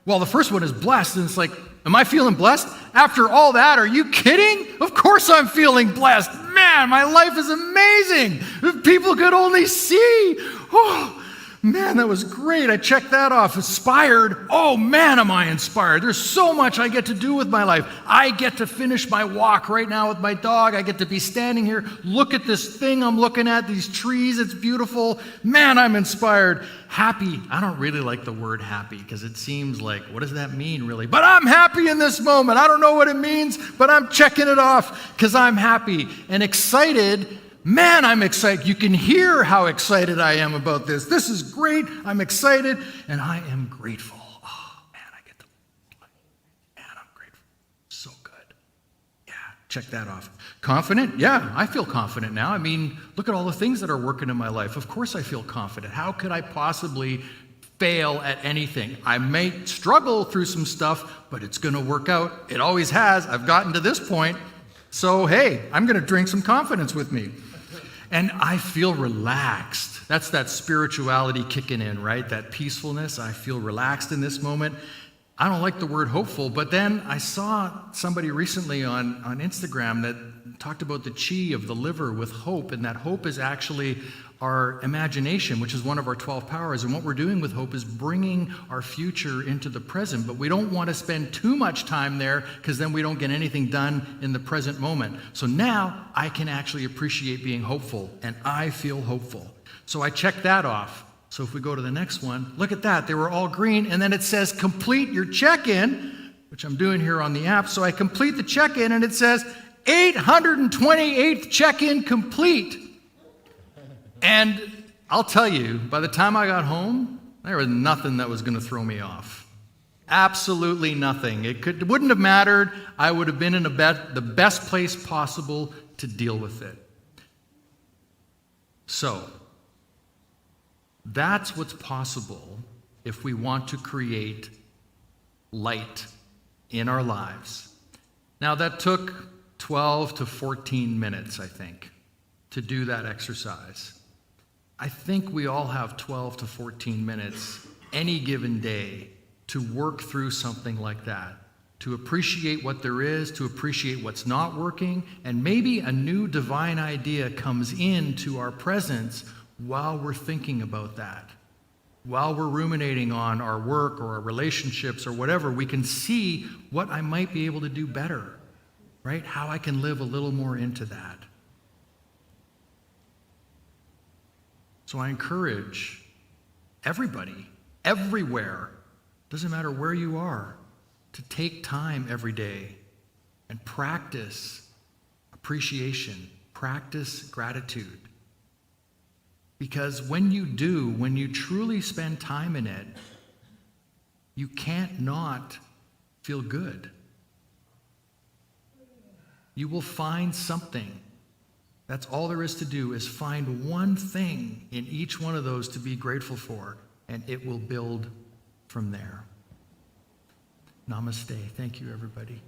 well, the first one is blessed. And it's like, am I feeling blessed? After all that, are you kidding? Of course I'm feeling blessed. Man, my life is amazing. If people could only see. Oh, man, that was great. I checked that off. Inspired. Oh, man, am I inspired. There's so much I get to do with my life. I get to finish my walk right now with my dog. I get to be standing here. Look at this thing I'm looking at, these trees. It's beautiful. Man, I'm inspired. Happy. I don't really like the word happy because it seems like, what does that mean really? But I'm happy in this moment. I don't know what it means, but I'm checking it off because I'm happy and excited. Man, I'm excited. You can hear how excited I am about this. This is great. I'm excited, and I am grateful. Oh, man, I'm grateful. So good. Yeah, check that off. Confident? Yeah, I feel confident now. I mean, look at all the things that are working in my life. Of course I feel confident. How could I possibly fail at anything? I may struggle through some stuff, but it's going to work out. It always has. I've gotten to this point. So, hey, I'm going to drink some confidence with me. And I feel relaxed. That's that spirituality kicking in, right? That peacefulness. I feel relaxed in this moment. I don't like the word hopeful, but then I saw somebody recently on Instagram that talked about the chi of the liver with hope, and that hope is actually our imagination, which is one of our 12 powers. And what we're doing with hope is bringing our future into the present. But we don't want to spend too much time there because then we don't get anything done in the present moment. So now I can actually appreciate being hopeful, and I feel hopeful. So I checked that off. So if we go to the next one, look at that. They were all green. And then it says complete your check-in, which I'm doing here on the app. So I complete the check-in, and it says 828th check-in complete. And I'll tell you, by the time I got home, there was nothing that was going to throw me off. Absolutely nothing. It wouldn't have mattered. I would have been in the best place possible to deal with it. So, that's what's possible if we want to create light in our lives. Now, that took 12 to 14 minutes, I think, to do that exercise. I think we all have 12 to 14 minutes any given day to work through something like that, to appreciate what there is, to appreciate what's not working, and maybe a new divine idea comes into our presence while we're thinking about that. While we're ruminating on our work or our relationships or whatever, we can see what I might be able to do better, right? How I can live a little more into that. So I encourage everybody, everywhere, doesn't matter where you are, to take time every day and practice appreciation, practice gratitude. Because when you do, when you truly spend time in it, you can't not feel good. You will find something. That's all there is to do, is find one thing in each one of those to be grateful for, and it will build from there. Namaste. Thank you, everybody.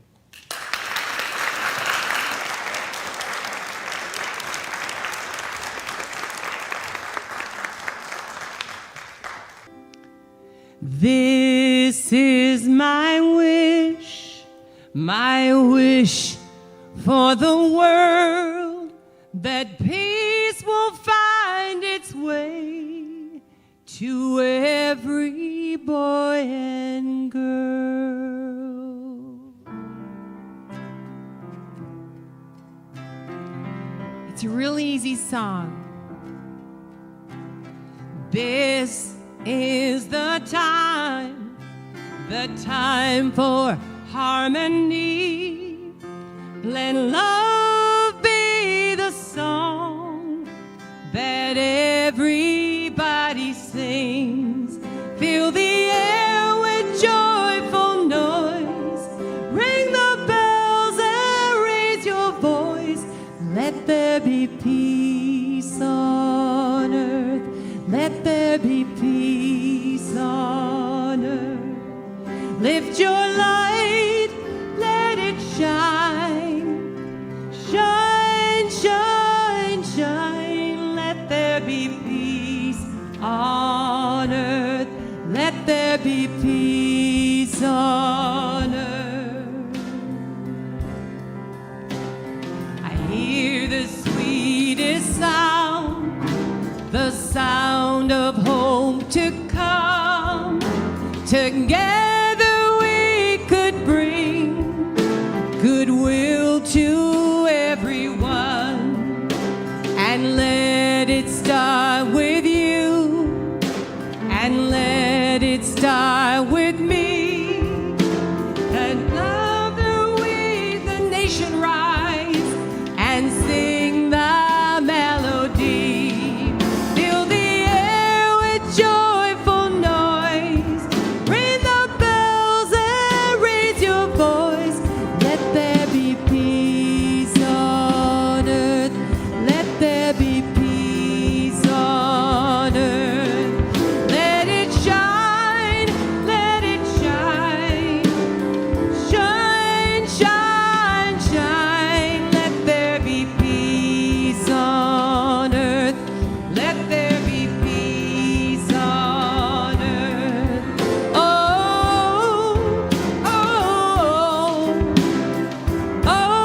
This is my wish for the world, that peace will find its way to every boy and girl. It's a real easy song. This is the time for harmony. Let love be the song that everybody sings. Fill the air with joyful noise. Ring the bells and raise your voice. Let there be peace on earth. Let there be peace on earth. Lift your light, let it shine. Shine, shine, shine. Let there be peace on earth. Let there be peace on earth. I hear the sweetest sound, the sound of hope to come. Together we could bring goodwill to everyone, and let it start with you, and let it start with me. Together we, the nation, rise and sing the melody. Fill the air with joyful noise. Ring the bells and raise your voice. Let there be peace on earth. Let there be peace on earth. Let it shine, let it shine. Shine, shine, shine. Let there be peace on earth. Let there be peace on earth. Oh, oh, oh, oh,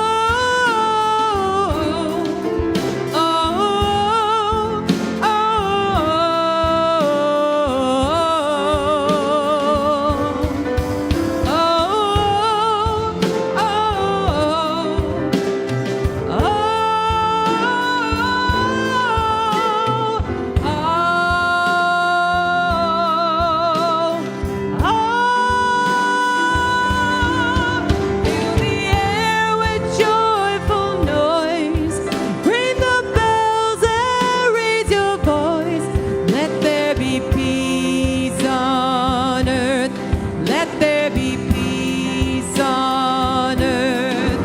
Fill the air with joyful noise. Ring the bells and raise your voice. Let there be peace on earth. Let there be peace on earth.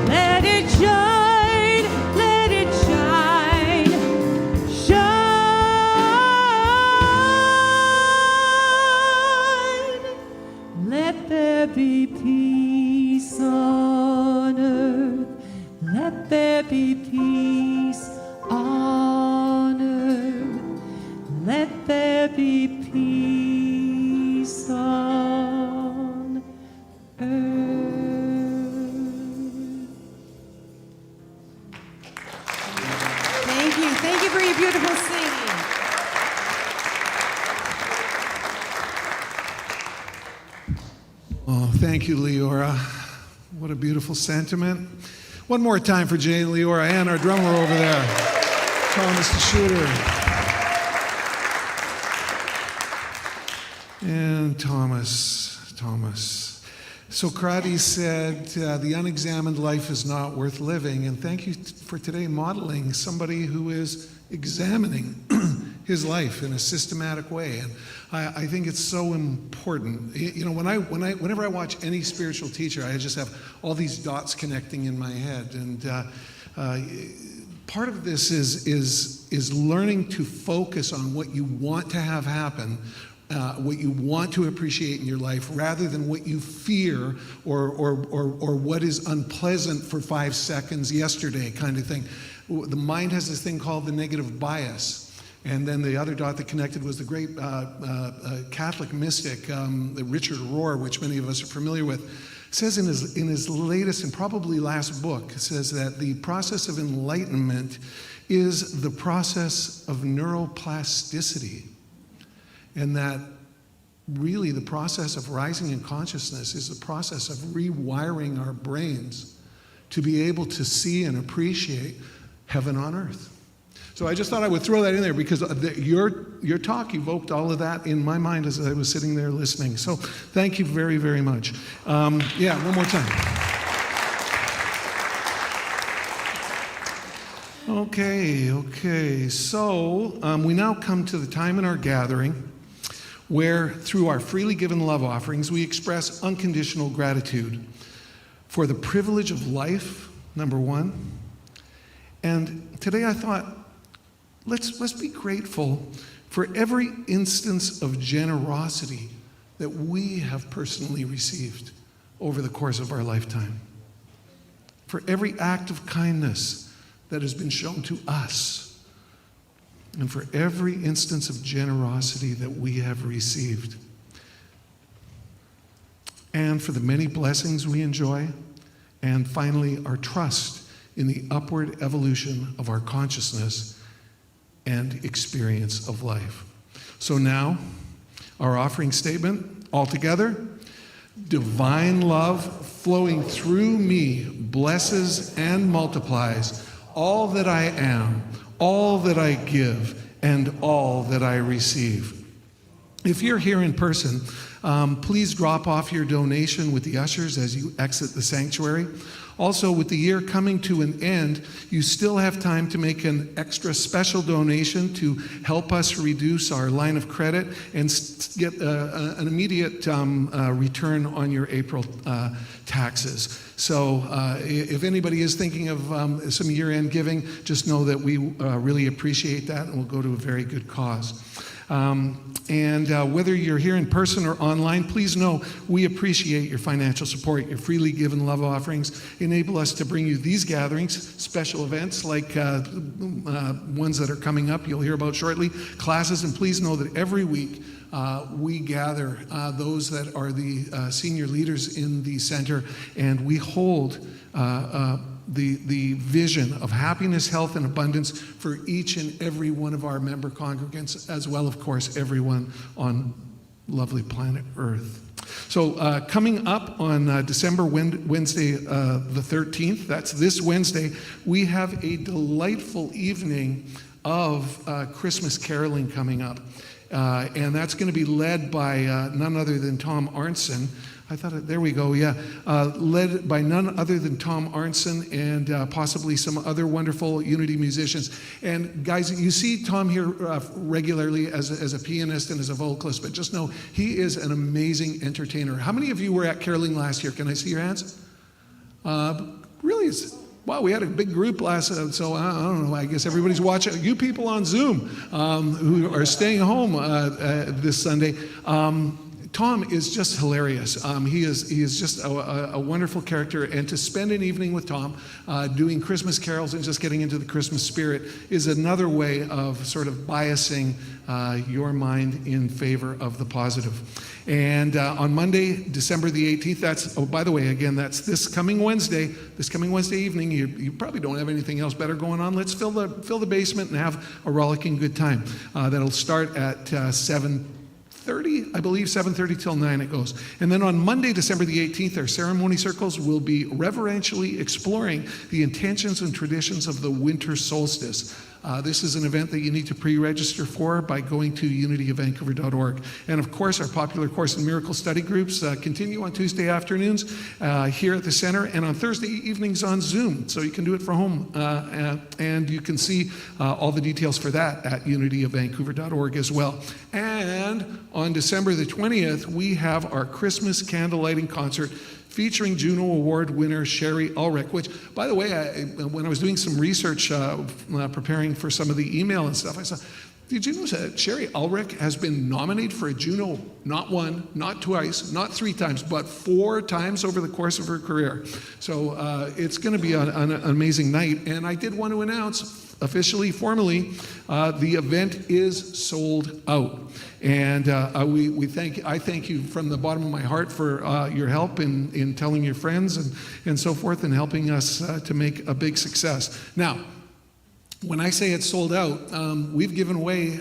Let it shine, let it shine. Shine. Let there be peace on earth. Let there be peace on earth. Let there be peace on earth. Thank you. Thank you for your beautiful singing. Oh, thank you, Leora. What a beautiful sentiment. One more time for Jay and Leora and our drummer over there, Thomas DeShutter. And Thomas. Socrates said, the unexamined life is not worth living. And thank you for today modeling somebody who is examining his life in a systematic way. And I think it's so important. You know, whenever I watch any spiritual teacher, I just have all these dots connecting in my head. And part of this is learning to focus on what you want to have happen, what you want to appreciate in your life, rather than what you fear or what is unpleasant for 5 seconds yesterday, kind of thing. The mind has this thing called the negative bias. And then the other dot that connected was the great Catholic mystic, Richard Rohr, which many of us are familiar with, says in his latest and probably last book, says that the process of enlightenment is the process of neuroplasticity, and that really the process of rising in consciousness is the process of rewiring our brains to be able to see and appreciate heaven on earth. So I just thought I would throw that in there because your talk evoked all of that in my mind as I was sitting there listening. So thank you very, very much. Yeah, one more time. Okay. So we now come to the time in our gathering where through our freely given love offerings, we express unconditional gratitude for the privilege of life, number one. And today I thought, let's be grateful for every instance of generosity that we have personally received over the course of our lifetime. For every act of kindness that has been shown to us. And for every instance of generosity that we have received. And for the many blessings we enjoy. And finally, our trust in the upward evolution of our consciousness and experience of life. So now, our offering statement, all together. Divine love flowing through me blesses and multiplies all that I am, all that I give, and all that I receive. If you're here in person, please drop off your donation with the ushers as you exit the sanctuary. Also, with the year coming to an end, you still have time to make an extra special donation to help us reduce our line of credit and get an immediate return on your April taxes. So if anybody is thinking of some year-end giving, just know that we really appreciate that and will go to a very good cause. And whether you're here in person or online, please know we appreciate your financial support. Your freely given love offerings enable us to bring you these gatherings, special events like ones that are coming up you'll hear about shortly, classes, and please know that every week we gather those that are the senior leaders in the center, and we hold the vision of happiness, health, and abundance for each and every one of our member congregants, as well, of course, everyone on lovely planet Earth. So coming up on December Wednesday the 13th, that's this Wednesday, we have a delightful evening of Christmas caroling coming up. And that's going to be led by none other than Tom Arnson. There we go, yeah. Led by none other than Tom Arnson and possibly some other wonderful Unity musicians. And guys, you see Tom here regularly as a pianist and as a vocalist, but just know he is an amazing entertainer. How many of you were at caroling last year? Can I see your hands? Really? Wow, we had a big group last, so I don't know, I guess everybody's watching. You people on Zoom who are staying home this Sunday, Tom is just hilarious. He is just a wonderful character, and to spend an evening with Tom doing Christmas carols and just getting into the Christmas spirit is another way of sort of biasing your mind in favor of the positive. And on Monday, December the 18th, by the way, again, that's this coming Wednesday evening. You probably don't have anything else better going on. Let's fill the basement and have a rollicking good time. That'll start at 7:30, I believe, 7:30 till 9 it goes. And then on Monday, December the 18th, our ceremony circles will be reverentially exploring the intentions and traditions of the winter solstice. This is an event that you need to pre-register for by going to unityofvancouver.org. And of course, our popular Course in Miracle study groups continue on Tuesday afternoons here at the center and on Thursday evenings on Zoom. So you can do it from home. And you can see all the details for that at unityofvancouver.org as well. And on December the 20th, we have our Christmas candle lighting concert featuring Juno Award winner Sherry Ulrich, which, by the way, when I was doing some research preparing for some of the email and stuff, I saw Did you know that Sherry Ulrich has been nominated for a Juno not one, not twice, not 3 times, but 4 times over the course of her career? So it's going to be an amazing night. And I did want to announce officially, formally, the event is sold out. And I thank you from the bottom of my heart for your help in telling your friends and so forth and helping us to make a big success. Now, when I say it's sold out, we've given away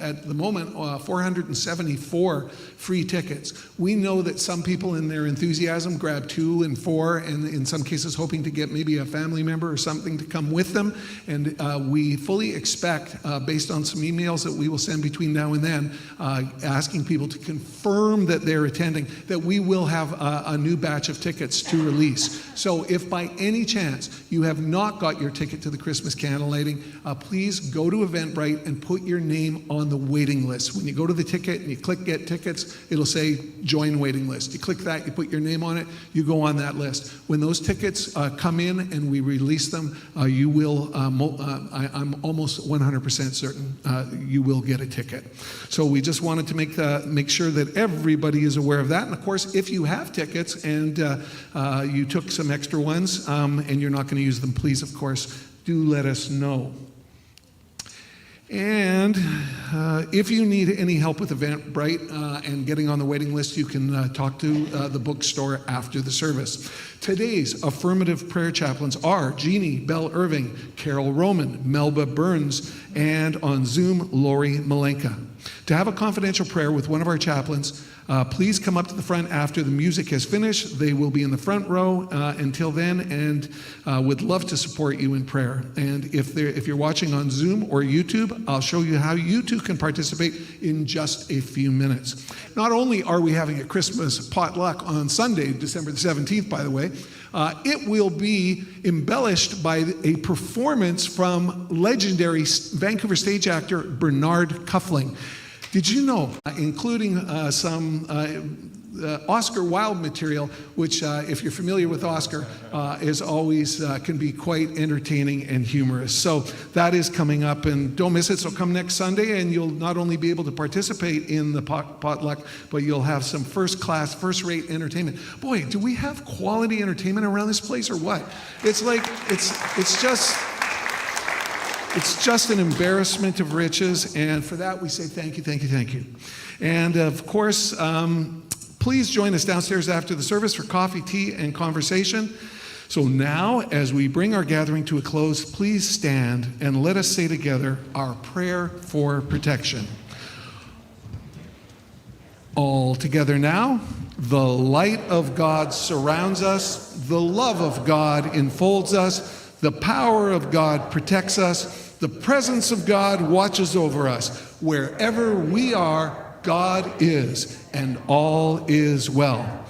at the moment 474 free tickets. We know that some people in their enthusiasm grab 2 and 4, and in some cases hoping to get maybe a family member or something to come with them. And we fully expect, based on some emails that we will send between now and then, asking people to confirm that they're attending, that we will have a new batch of tickets to release. So if by any chance you have not got your ticket to the Christmas candle lighting, please go to Eventbrite and put your name on the waiting list. When you go to the ticket and you click Get Tickets, it'll say Join Waiting List. You click that, you put your name on it, you go on that list. When those tickets come in and we release them, you will, I'm almost 100% certain you will get a ticket. So we just wanted to make sure that everybody is aware of that. And of course, if you have tickets and you took some extra ones and you're not going to use them, please, of course, do let us know. And if you need any help with Eventbrite and getting on the waiting list, you can talk to the bookstore after the service. Today's affirmative prayer chaplains are Jeannie Bell Irving, Carol Roman, Melba Burns, and on Zoom, Lori Malenka. To have a confidential prayer with one of our chaplains, please come up to the front after the music has finished. They will be in the front row until then, and would love to support you in prayer. And if you're watching on Zoom or YouTube, I'll show you how you too can participate in just a few minutes. Not only are we having a Christmas potluck on Sunday, December the 17th, by the way, it will be embellished by a performance from legendary Vancouver stage actor Bernard Cuffling. Did you know, including some Oscar Wilde material, which if you're familiar with Oscar, is always can be quite entertaining and humorous. So that is coming up, and don't miss it. So come next Sunday, and you'll not only be able to participate in the potluck, but you'll have some first-class, first-rate entertainment. Boy, do we have quality entertainment around this place, or what? It's like it's just an embarrassment of riches, and for that we say thank you, thank you, thank you. And of course, please join us downstairs after the service for coffee, tea, and conversation. So now, as we bring our gathering to a close, please stand and let us say together our prayer for protection. All together now. The light of God surrounds us. The love of God enfolds us. The power of God protects us. The presence of God watches over us. Wherever we are, God is, and all is well.